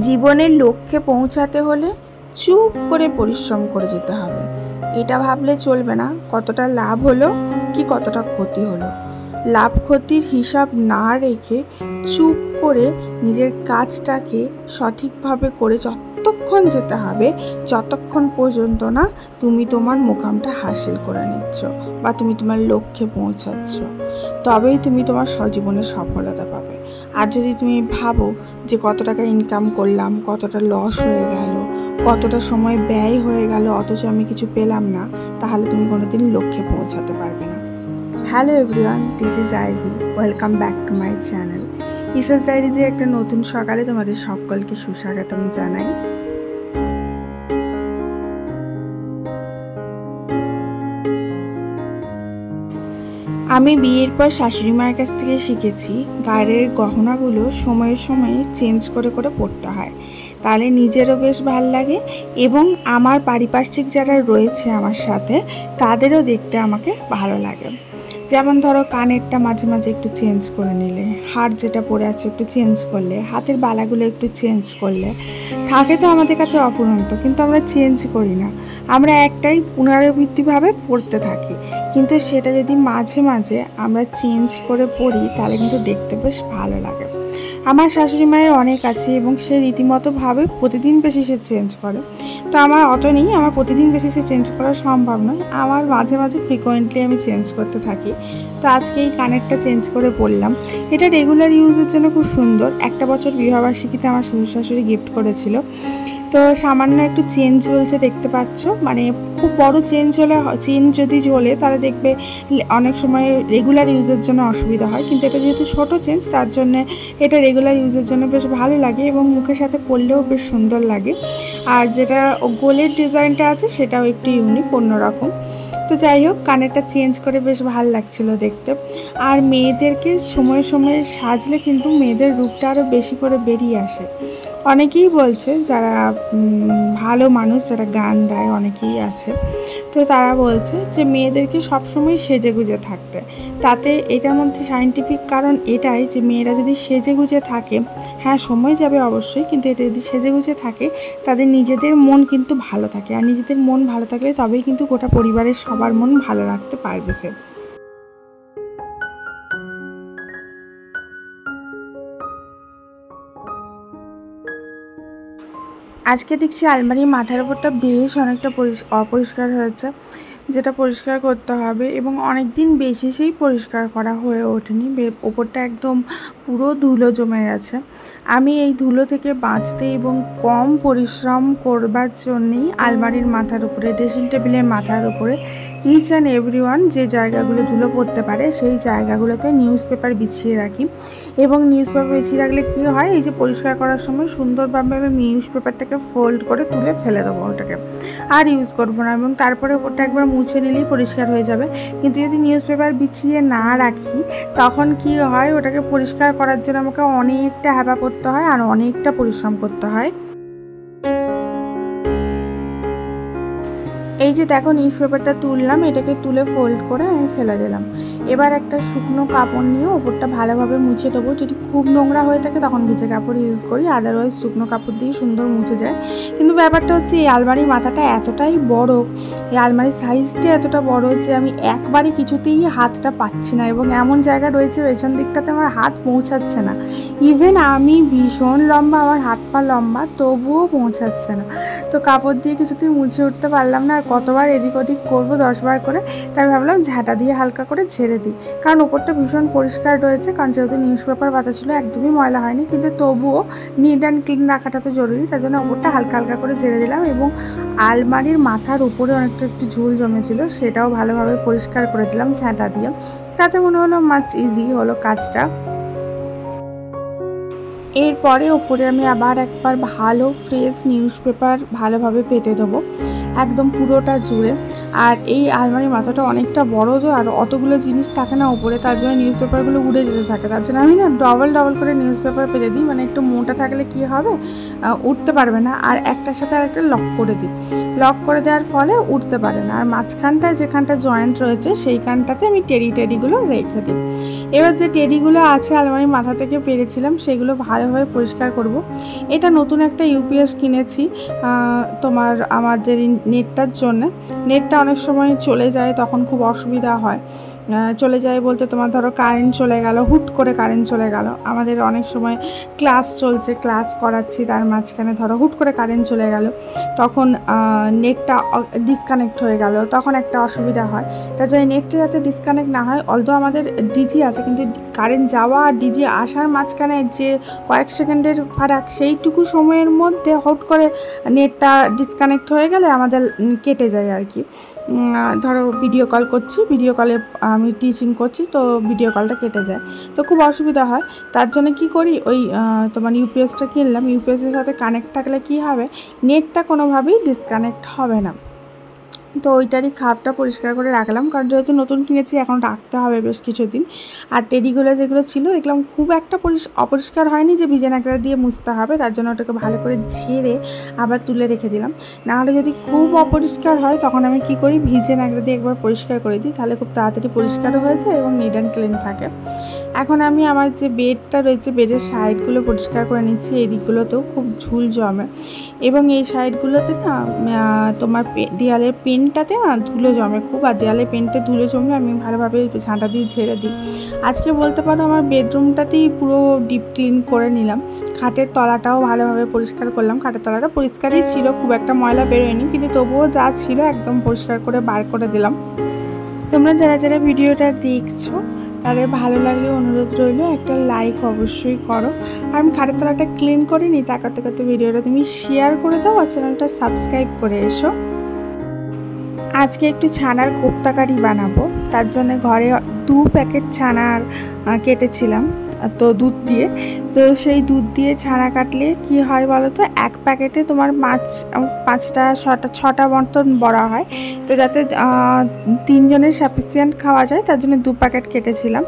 জীবনের লক্ষ্যে পৌঁছাতে হলে চুপ করে পরিশ্রম করে যেতে হবে। এটা ভাবলে চলবে না কতটা লাভ হলো কি কতটা ক্ষতি হলো। লাভ ক্ষতির হিসাব না রেখে চুপ করে নিজের কাজটাকে সঠিকভাবে করে যতক্ষণ যেতে হবে, যতক্ষণ পর্যন্ত না তুমি তোমার মোকামটা হাসিল করে নিচ্ছ বা তুমি তোমার লক্ষ্যে পৌঁছাচ্ছ, তবেই তুমি তোমার জীবনে সফলতা পাবে। আর যদি তুমি ভাবো যে কত টাকা ইনকাম করলাম, কতটা লস হয়ে গেল, কতটা সময় ব্যয় হয়ে গেল, অথচ আমি কিছু পেলাম না, তাহলে তুমি কোনোদিন লক্ষ্যে পৌঁছাতে পারবে না। Hello everyone, this is Ivy. Welcome back to my channel ইসাস ডায়েরিজের একটা নতুন সকালে তোমাদের সকলকে সুস্বাগতম জানাই। আমি বিয়ের পর শাশুড়ি মায়ের কাছ থেকে শিখেছি গায়ের গহনাগুলো সময়ে সময়ে চেঞ্জ করে করে পরতে হয়, তাহলে নিজেরও বেশ ভালো লাগে এবং আমার পারিপার্শ্বিক যারা রয়েছে আমার সাথে তাদেরও দেখতে আমাকে ভালো লাগে। যেমন ধরো কানেরটা মাঝে মাঝে একটু চেঞ্জ করে নিলে, হার যেটা পরে আছে একটু চেঞ্জ করলে, হাতের বালাগুলো একটু চেঞ্জ করলে, থাকে তো আমাদের কাছে অফুরন্ত, কিন্তু আমরা চেঞ্জ করি না, আমরা একটাই পুনরাবৃত্তিভাবে পড়তে থাকি। কিন্তু সেটা যদি মাঝে মাঝে আমরা চেঞ্জ করে পড়ি তাহলে কিন্তু দেখতে বেশ ভালো লাগে। আমার শাশুড়ি মায়ের অনেক আছে এবং সে রীতিমতো ভাবে প্রতিদিন বেসিসে চেঞ্জ করে, তো আমার অত নেই, আমার প্রতিদিন বেসিসে চেঞ্জ করা সম্ভব নয়, আমার মাঝে মাঝে ফ্রিকোয়েন্টলি আমি চেঞ্জ করতে থাকি। তো আজকে এই কানেরটা চেঞ্জ করে পরলাম, এটা রেগুলার ইউজের জন্য খুব সুন্দর। একটা বছর বিবাহবার্ষিকীতে আমার শ্বশুর শাশুড়ি গিফট করেছিল, তো সামান্য একটু চেন ঝুলছে দেখতে পাচ্ছ, মানে খুব বড় চেন যদি ঝোলে তাহলে দেখবে অনেক সময় রেগুলার ইউজের জন্য অসুবিধা হয়, কিন্তু এটা যেহেতু ছোটো চেঞ্জ তার জন্য এটা রেগুলার ইউজের জন্য বেশ ভালো লাগে এবং মুখের সাথে পরলেও বেশ সুন্দর লাগে। আর যেটা গোলের ডিজাইনটা আছে সেটাও একটু ইউনিক, অন্যরকম। তো যাই হোক, কানেরটা চেঞ্জ করে বেশ ভালো লাগছিল দেখতে। আর মেয়েদেরকে সময়ে সময়ে সাজলে কিন্তু মেয়েদের রূপটা আরও বেশি করে বেরিয়ে আসে। অনেকেই বলছে, যারা ভালো মানুষ যারা গান দেয় অনেকেই আছে, তো তারা বলছে যে মেয়েদেরকে সবসময় সেজে গুজে থাকতে। তাতে এটার মধ্যে সায়েন্টিফিক কারণ এটাই যে মেয়েরা যদি সেজে গুজে থাকে, হ্যাঁ সময় যাবে অবশ্যই, কিন্তু এটা যদি সেজে গুজে থাকে তাদের নিজেদের মন কিন্তু ভালো থাকে, আর নিজেদের মন ভালো থাকলে তবেই কিন্তু গোটা পরিবারের সবার মন ভালো রাখতে পারবে সে। আজকে দেখছি আলমারির মাথার উপরটা বেশ অনেকটা অপরিষ্কার হয়েছে, যেটা পরিষ্কার করতে হবে এবং অনেক দিন বেশি সেই পরিষ্কার করা হয়ে ওঠেনি। ওপরটা একদম পুরো ধুলো জমে গেছে। আমি এই ধুলো থেকে বাঁচতে এবং কম পরিশ্রম করবার জন্যেই আলমারির মাথার উপরে, ড্রেসিং টেবিলের মাথার উপরে ইচ অ্যান্ড এভরিওয়ান যে জায়গাগুলো ধুলো পড়তে পারে সেই জায়গাগুলোতে নিউজ পেপার বিছিয়ে রাখি। এবং নিউজ পেপার বিছিয়ে রাখলে কী হয়, এই যে পরিষ্কার করার সময় সুন্দরভাবে আমি নিউজ পেপারটাকে ফোল্ড করে তুলে ফেলে দেবো ওটাকে, আর ইউজ করবো না, এবং তারপরে ওটা একবার মুছে নিলেই পরিষ্কার হয়ে যাবে। কিন্তু যদি নিউজ পেপার বিছিয়ে না রাখি তখন কি হয়, ওটাকে পরিষ্কার করার জন্য আমাকে অনেকটা হ্যাপা করতে হয় আর অনেকটা পরিশ্রম করতে হয়। এই যে দেখো নিউজ পেপারটা তুললাম, এটাকে তুলে ফোল্ড করে আমি ফেলে দিলাম। এবার একটা শুকনো কাপড় নিয়ে ওপরটা ভালোভাবে মুছে দেবো। যদি খুব নোংরা হয়ে থাকে তখন ভিজে কাপড় ইউজ করি, আদারওয়াইজ শুকনো কাপড় দিয়ে সুন্দর মুছে যায়। কিন্তু ব্যাপারটা হচ্ছে এই আলমারির মাথাটা এতটাই বড়, এই আলমারির সাইজটা এতটা বড় যে আমি একবারে কিছুতেই হাতটা পাচ্ছি না, এবং এমন জায়গা রয়েছে পেছন দিকটাতে আমার হাত পৌঁছাচ্ছে না। ইভেন আমি ভীষণ লম্বা, আমার হাত পা লম্বা, তবুও পৌঁছাচ্ছে না। তো কাপড় দিয়ে কিছুতেই মুছে উঠতে পারলাম না, আর কতবার এদিক ওদিক করবো 10 বার করে, তাই ভাবলাম ঝাঁটা দিয়ে হালকা করে ঝেড়ে দিই। কারণ ওপরটা ভীষণ পরিষ্কার রয়েছে, কারণ যেহেতু নিউজ পেপার পাতা ছিল একদমই ময়লা হয়নি, কিন্তু তবুও নিট অ্যান্ড ক্লিন রাখাটা তো জরুরি, তার জন্য ওপরটা হালকা হালকা করে ঝেড়ে দিলাম। এবং আলমারির মাথার উপরে অনেকটা একটু ঝুল জমেছিল, সেটাও ভালোভাবে পরিষ্কার করে দিলাম ঝাঁটা দিয়ে। তাতে মনে হলো মাছ ইজি হলো কাজটা। এরপরে ওপরে আমি আবার একবার ভালো ফ্রেশ নিউজ পেপার ভালোভাবে পেতে দেবো একদম পুরোটা জুড়ে। আর এই আলমারির মাথাটা অনেকটা বড়, তো আর অতগুলো জিনিস থাকে না উপরে, তার জন্য নিউজ পেপারগুলো উড়ে যেতে থাকে, তার জন্য আমি না ডবল করে নিউজ পেপার পেতে দিই। মানে একটু মোটা থাকলে কি হবে, উঠতে পারবে না, আর একটার সাথে আরেকটা লক করে দিই। লক করে দেওয়ার ফলে উঠতে পারে না। আর মাঝখানটায় যেখানটা জয়েন্ট রয়েছে সেইখানটাতে আমি টেডিগুলো রেখে দিই। এবার যে টেডিগুলো আছে আলমারির মাথা থেকে পেরেছিলাম সেগুলো ভালোভাবে পরিষ্কার করব। এটা নতুন একটা ইউপিএস কিনেছি তোমার আমাদের নেটটার জন্য। নেটটা অনেক সময় চলে যায়, তখন খুব অসুবিধা হয়। চলে যায় বলতে তোমার ধরো কারেন্ট চলে গেল, হুট করে কারেন্ট চলে গেল। আমাদের অনেক সময় ক্লাস চলছে, ক্লাস করাচ্ছি, তার মাঝখানে ধরো হুট করে কারেন্ট চলে গেল, তখন নেটটা ডিসকানেক্ট হয়ে গেল, তখন একটা অসুবিধা হয়। তার জন্য নেটটা যাতে ডিসকানেক্ট না হয়, অলদো আমাদের ডিজি আছে, কিন্তু কারেন্ট যাওয়া আর ডিজি আসার মাঝখানে যে কয়েক সেকেন্ডের ফারাক, সেইটুকু সময়ের মধ্যে হুট করে নেটটা ডিসকানেক্ট হয়ে গেলে আমাদের কেটে যায় আর কি। ধরো ভিডিও কল করছি, ভিডিও কলে আমি টিচিং করছি, তো ভিডিও কলটা কেটে যায়, তো খুব অসুবিধা হয়। তার জন্য কি করি, ওই তোমার ইউপিএসটা কিনলাম। ইউপিএসের সাথে কানেক্ট থাকলে কি হবে, নেটটা কোনোভাবেই ডিসকানেক্ট হবে না। তো ওইটারই খাপটা পরিষ্কার করে রাখলাম, কারণ যেহেতু নতুন কিনেছি এখন রাখতে হবে বেশ কিছুদিন। আর টেডিগুলো যেগুলো ছিল দেখলাম খুব একটা অপরিষ্কার হয়নি যে ভিজে ন্যাকড়া দিয়ে মুছতে হবে, তার জন্য ওটাকে ভালো করে ঝেড়ে আবার তুলে রেখে দিলাম। নাহলে যদি খুব অপরিষ্কার হয় তখন আমি কি করি, ভিজে ন্যাকড়া দিয়ে একবার পরিষ্কার করে দিই, তাহলে খুব তাড়াতাড়ি পরিষ্কারও হয়ে যায় এবং নিট অ্যান্ড ক্লিন থাকে। এখন আমি আমার যে বেডটা রয়েছে, বেডের সাইডগুলো পরিষ্কার করে নিচ্ছি। এই দিকগুলোতেও খুব ঝুল জমে এবং এই সাইডগুলোতে না তোমার দেয়ালের পেনটাতে না ধুলো জমে খুব, আর দেয়ালের পেনটে ধুলো জমলে আমি ভালোভাবে ঝাঁটা দিয়ে ঝেড়ে দিই। আজকে বলতে পারো আমার বেডরুমটাতেই পুরো ডিপ ক্লিন করে নিলাম। খাটের তলাটাও ভালোভাবে পরিষ্কার করলাম। খাটের তলাটা পরিষ্কারই ছিল, খুব একটা ময়লা বেরোয়নি, কিন্তু তবুও যা ছিল একদম পরিষ্কার করে বার করে দিলাম। তোমরা যারা যারা ভিডিওটা দেখছো তাদের ভালো লাগলে অনুরোধ রইল একটা লাইক অবশ্যই করো। আর আমি খাটের তলাটা ক্লিন করে নিই, তা করতে করতে ভিডিওটা তুমি শেয়ার করে দাও আর চ্যানেলটা সাবস্ক্রাইব করে এসো। আজকে একটু ছানার কোপ্তাকারি বানাবো, তার জন্য ঘরে 2 প্যাকেট ছানার কেটেছিলাম তো দুধ দিয়ে। তো সেই দুধ দিয়ে ছানা কাটলে কি হয় বলো তো, এক প্যাকেটে তোমার 5টা 6টা মতন বড়া হয়। তো যাতে 3 জনের সাফিসিয়েন্ট খাওয়া যায় তার জন্য 2 প্যাকেট কেটেছিলাম।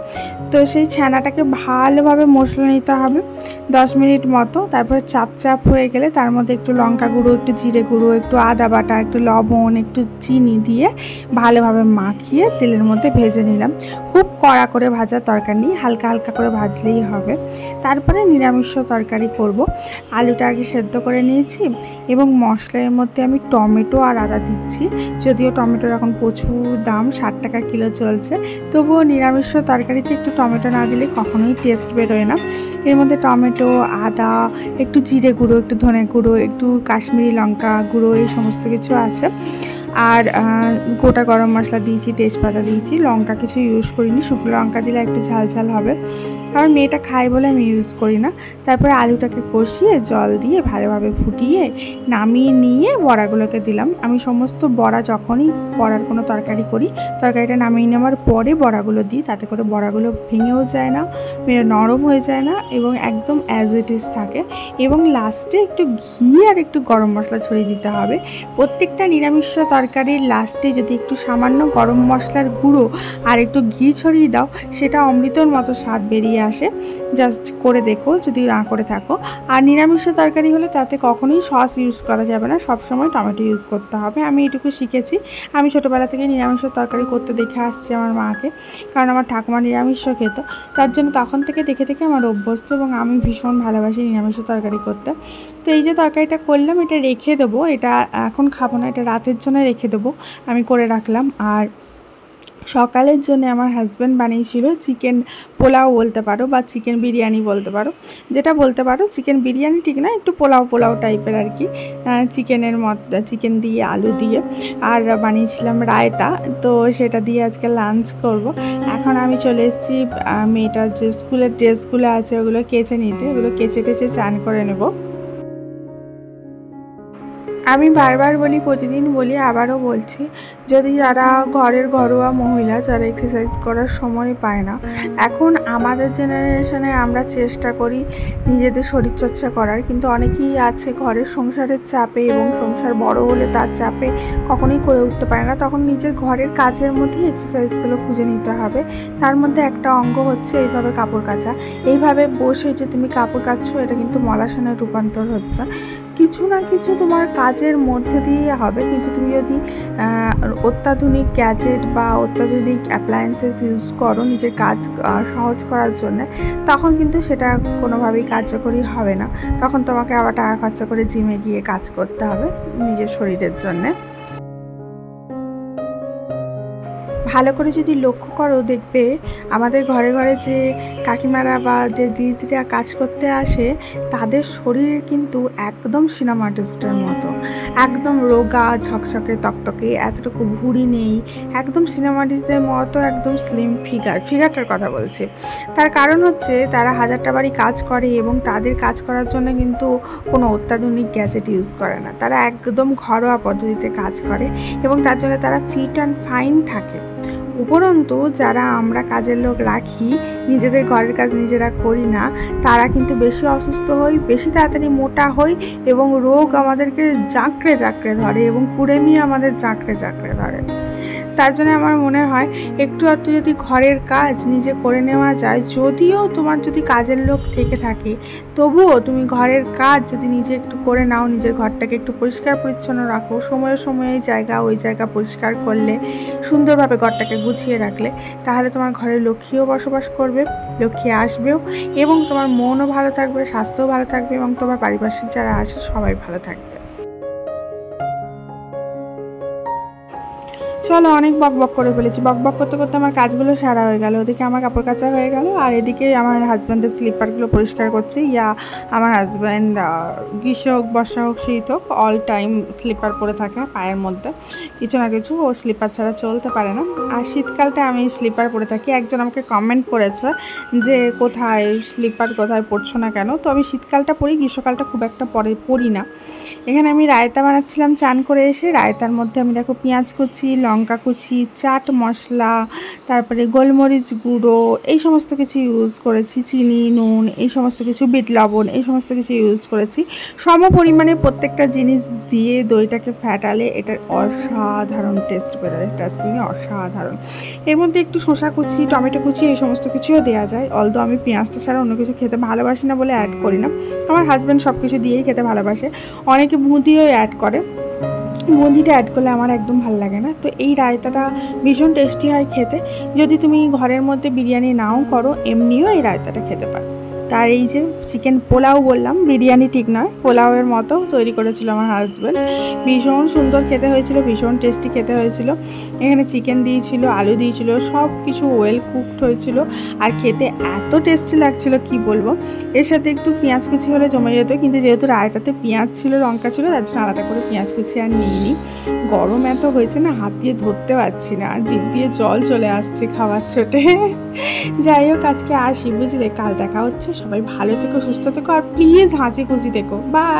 তো সেই ছানাটাকে ভালোভাবে মশলা নিতে হবে 10 মিনিট মতো। তারপরে চাপ হয়ে গেলে তার মধ্যে একটু লঙ্কা গুঁড়ো, একটু জিরে গুঁড়ো, একটু আদা বাটা, একটু লবণ, একটু চিনি দিয়ে ভালোভাবে মাখিয়ে তেলের মধ্যে ভেজে নিলাম। খুব কড়া করে ভাজার দরকার নেই, হালকা হালকা করে ভাজলেই হবে। তারপরে নিরামিষ তরকারি করব। আলুটা আগে সেদ্ধ করে নিয়েছি এবং মশলার মধ্যে আমি টমেটো আর আদা দিচ্ছি। যদিও টমেটোর এখন প্রচুর দাম, 60 টাকা কিলো চলছে, তবুও নিরামিষ তরকারিতে একটু টমেটো না দিলে কখনোই টেস্ট বেরোয় না। এর মধ্যে টমেটো, আদা, একটু জিরে গুঁড়ো, একটু ধনে গুঁড়ো, একটু কাশ্মীরি লঙ্কা গুঁড়ো, এই সমস্ত কিছু আছে। আর গোটা গরম মশলা দিয়েছি, তেজপাতা দিয়েছি, লঙ্কা কিছু ইউজ করিনি, শুকনো লঙ্কা দিলে একটু ঝাল ঝাল হবে। আর মেয়েটা খায় বলে আমি ইউজ করি না। তারপরে আলুটাকে কষিয়ে জল দিয়ে ভালোভাবে ফুটিয়ে নামিয়ে নিয়ে বড়াগুলোকে দিলাম। আমি সমস্ত বড়া যখনই বড়ার কোনো তরকারি করি, তরকারিটা নামিয়ে নেওয়ার পরে বড়াগুলো দিই, তাতে করে বড়াগুলো ভেঙেও যায় না, নরম হয়ে যায় না এবং একদম অ্যাজ ইট ইজ থাকে। এবং লাস্টে একটু ঘি আর একটু গরম মশলা ছড়িয়ে দিতে হবে। প্রত্যেকটা নিরামিষ তরকারির লাস্টে যদি একটু সামান্য গরম মশলার গুঁড়ো আর একটু ঘি ছড়িয়ে দাও, সেটা অমৃতর মতো স্বাদ বেরিয়ে আসে। জাস্ট করে দেখো যদি না করে থাকো। আর নিরামিষ তরকারি হলে তাতে কখনোই সস ইউজ করা যাবে না, সবসময় টমেটো ইউজ করতে হবে। আমি এটুকু শিখেছি, আমি ছোটোবেলা থেকে নিরামিষ তরকারি করতে দেখে আসছি আমার মাকে, কারণ আমার ঠাকুমা নিরামিষ খেত, তার জন্য তখন থেকে দেখে দেখে আমার অভ্যস্ত এবং আমি ভীষণ ভালোবাসি নিরামিষ তরকারি করতে। তো এই যে তরকারিটা করলাম, এটা রেখে দেবো, এটা এখন খাবো না, এটা রাতের জন্য রেখে দেবো, আমি করে রাখলাম। আর সকালের জন্য আমার হাজব্যান্ড বানিয়েছিল চিকেন পোলাও বলতে পারো, বা চিকেন বিরিয়ানি বলতে পারো, যেটা বলতে পারো। চিকেন বিরিয়ানি ঠিক না, একটু পোলাও টাইপের আর কি, চিকেনের চিকেন দিয়ে আলু দিয়ে। আর বানিয়েছিলাম রায়তা, তো সেটা দিয়ে আজকে লাঞ্চ করব। এখন আমি চলে এসেছি মেয়েটার যে স্কুলের ড্রেসগুলো আছে ওগুলো কেচে নিতে, ওগুলো কেচে টেচে চান করে নেব। আমি বারবার বলি, প্রতিদিন বলি, আবারও বলছি, যদি যারা ঘরের ঘরোয়া মহিলা যারা এক্সারসাইজ করার সময় পায় না, এখন আমাদের জেনারেশনে আমরা চেষ্টা করি নিজেদের শরীরচর্চা করার, কিন্তু অনেকেই আছে ঘরের সংসারের চাপে এবং সংসার বড় হলে তার চাপে কখনোই করে উঠতে পারে না, তখন নিজের ঘরের কাজের মধ্যেই এক্সারসাইজগুলো খুঁজে নিতে হবে। তার মধ্যে একটা অঙ্গ হচ্ছে এইভাবে কাপড় কাচা। এইভাবে বসে যে তুমি কাপড় কাচছো, এটা কিন্তু মলাসনে রূপান্তর হচ্ছে। কিছু না কিছু তোমার কাজের মধ্যে দিয়ে হবে, কিন্তু তুমি যদি অত্যাধুনিক গ্যাজেট বা অত্যাধুনিক অ্যাপ্লায়েন্সেস ইউজ করো নিজের কাজ সহজ করার জন্য, তখন কিন্তু সেটা কোনোভাবেই কার্যকরী হবে না। তখন তোমাকে আবার টাকা খরচা করে জিমে গিয়ে কাজ করতে হবে নিজের শরীরের জন্যে। ভালো করে যদি লক্ষ্য করো, দেখবে আমাদের ঘরে ঘরে যে কাকিমারা বা যে দিদিরা কাজ করতে আসে, তাদের শরীর কিন্তু একদম সিনেমা আর্টিস্টের মতো, একদম রোগা ঝকঝকে তকতকে, এতটুকু ভুঁড়ি নেই, একদম সিনেমা আর্টিস্টদের মতো একদম স্লিম ফিগারটার কথা বলছি। তার কারণ হচ্ছে তারা হাজারটা বাড়ি কাজ করে এবং তাদের কাজ করার জন্য কিন্তু কোনো অত্যাধুনিক গ্যাজেট ইউজ করে না, তারা একদম ঘরোয়া পদ্ধতিতে কাজ করে এবং তার জন্য তারা ফিট অ্যান্ড ফাইন থাকে। উপরন্তু যারা আমরা কাজের লোক রাখি, নিজেদের ঘরের কাজ নিজেরা করি না, তারা কিন্তু বেশি অসুস্থ হই, বেশি তাড়াতাড়ি মোটা হই এবং রোগ আমাদেরকে জাঁকড়ে ধরে এবং কুড়েমি আমাদের জাঁকড়ে ধরে। তার জন্য আমার মনে হয় একটু আধটু যদি ঘরের কাজ নিজে করে নেওয়া যায়, যদিও তোমার যদি কাজের লোক থেকে থাকে, তবুও তুমি ঘরের কাজ যদি নিজে একটু করে নাও, নিজের ঘরটাকে একটু পরিষ্কার পরিচ্ছন্ন রাখো, সময়ে সময়ে ওই জায়গা পরিষ্কার করলে, সুন্দরভাবে ঘরটাকে গুছিয়ে রাখলে, তাহলে তোমার ঘরে লক্ষ্মীও বসবাস করবে, লক্ষ্মী আসবেও এবং তোমার মনও ভালো থাকবে, স্বাস্থ্যও ভালো থাকবে এবং তোমার পারিপার্শ্বিক যারা আসে সবাই ভালো থাকবে। চলো, অনেক বকবক করে ফেলেছি। বকবক করতে করতে আমার কাজগুলো সারা হয়ে গেল। ওদিকে আমার কাপড় কাচা হয়ে গেল, আর এদিকে আমার হাজব্যান্ডের স্লিপারগুলো পরিষ্কার করছি। আমার হাজব্যান্ড গ্রীষ্ম হোক, বর্ষা হোক, শীত হোক, অল টাইম স্লিপার পরে থাকে পায়ের মধ্যে, কিছু না কিছু, ও স্লিপার ছাড়া চলতে পারে না। আর শীতকালটা আমি স্লিপার পরে থাকি। একজন আমাকে কমেন্ট করেছে যে কোথায় স্লিপার কোথায় পরছো না কেন, তো আমি শীতকালটা পরি, গ্রীষ্মকালটা খুব একটা পরি না। এখানে আমি রায়তা বানাচ্ছিলাম চান করে এসে। রায়তার মধ্যে আমি দেখো পেঁয়াজ কুচি, লঙ্কা কুচি, চাট মশলা, তারপরে গোলমরিচ গুঁড়ো, এই সমস্ত কিছু ইউজ করেছি, চিনি, নুন, এই সমস্ত কিছু, বিট লবণ, এই সমস্ত কিছু ইউজ করেছি। সম পরিমাণে প্রত্যেকটা জিনিস দিয়ে দইটাকে ফ্যাটালে এটার অসাধারণ টেস্ট বেরোয়, টেস্টিংয়ে অসাধারণ। এর মধ্যে একটু শসা কুচি, টমেটো কুচি, এই সমস্ত কিছুও দেওয়া যায়। অলদো আমি পেঁয়াজটা ছাড়া অন্য কিছু খেতে ভালোবাসি না বলে অ্যাড করি না। আমার হাজব্যান্ড সব কিছু দিয়েই খেতে ভালোবাসে, অনেকে বুঁদিও অ্যাড করে। বুঁদিটা অ্যাড করলে আমার একদম ভালো লাগে না। তো এই রায়তাটা ভীষণ টেস্টি হয় খেতে। যদি তুমি ঘরের মধ্যে বিরিয়ানি নাও করো, এমনিও এই রায়তাটা খেতে পারো। তার এই যে চিকেন পোলাও বললাম, বিরিয়ানি ঠিক নয়, পোলাওয়ের মতো তৈরি করেছিল আমার হাজব্যান্ড। ভীষণ সুন্দর খেতে হয়েছিল, ভীষণ টেস্টি খেতে হয়েছিল। এখানে চিকেন দিয়েছিল, আলু দিয়েছিল, সব কিছু ওয়েল কুকড হয়েছিল আর খেতে এত টেস্টি লাগছিল কি বলবো। এর সাথে একটু পেঁয়াজ কুচি হলে জমে যেত, কিন্তু যেহেতু রায়তাতে পেঁয়াজ ছিল, লঙ্কা ছিল, তার জন্য আলাদা করে পেঁয়াজ কুচি আর নিইনি। গরম এত হয়েছে না, হাত দিয়ে ধরতে পারছি না, আর জিভ দিয়ে জল চলে আসছে খাওয়ার ছোটে। যাই হোক, আজকে আসি বুঝলে, কাল দেখা হচ্ছে। সবাই ভালো থেকো, সুস্থ থেকো, আর প্লিজ হাসি খুশি থেকো। বাই।